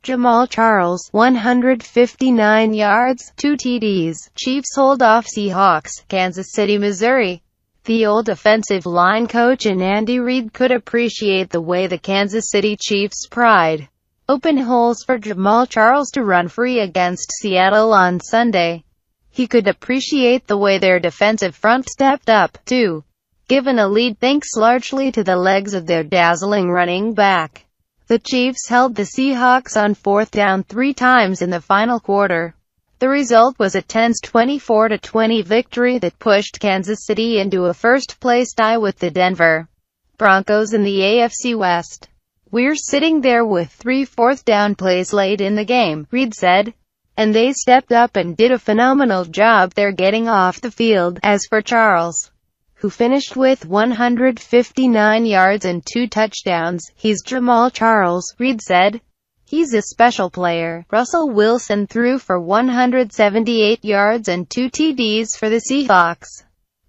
Jamaal Charles, 159 yards, 2 TDs. Chiefs hold off Seahawks, Kansas City, Missouri. The old offensive line coach and Andy Reid could appreciate the way the Kansas City Chiefs pried open holes for Jamaal Charles to run free against Seattle on Sunday. He could appreciate the way their defensive front stepped up, too, given a lead thanks largely to the legs of their dazzling running back. The Chiefs held the Seahawks on fourth down 3 times in the final quarter. The result was a tense 24-20 victory that pushed Kansas City into a first-place tie with the Denver Broncos in the AFC West. "We're sitting there with 3 fourth-down plays late in the game," Reid said, "and they stepped up and did a phenomenal job there getting off the field." As for Charles, who finished with 159 yards and 2 touchdowns, "He's Jamaal Charles," Reid said. "He's a special player." Russell Wilson threw for 178 yards and 2 TDs for the Seahawks.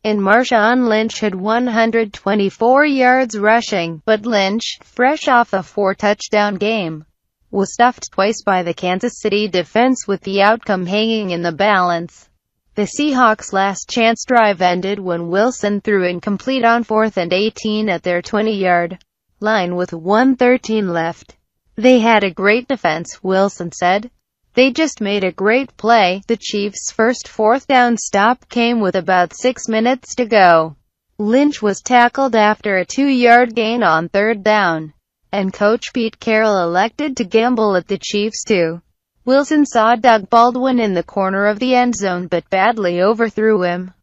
And Marshawn Lynch had 124 yards rushing, but Lynch, fresh off a 4-touchdown game, was stuffed twice by the Kansas City defense with the outcome hanging in the balance. The Seahawks' last-chance drive ended when Wilson threw incomplete on 4th and 18 at their 20-yard line with 1:13 left. "They had a great defense," Wilson said. "They just made a great play." The Chiefs' first fourth-down stop came with about 6 minutes to go. Lynch was tackled after a 2-yard gain on 3rd down, and Coach Pete Carroll elected to gamble at the Chiefs too. Wilson saw Doug Baldwin in the corner of the end zone but badly overthrew him.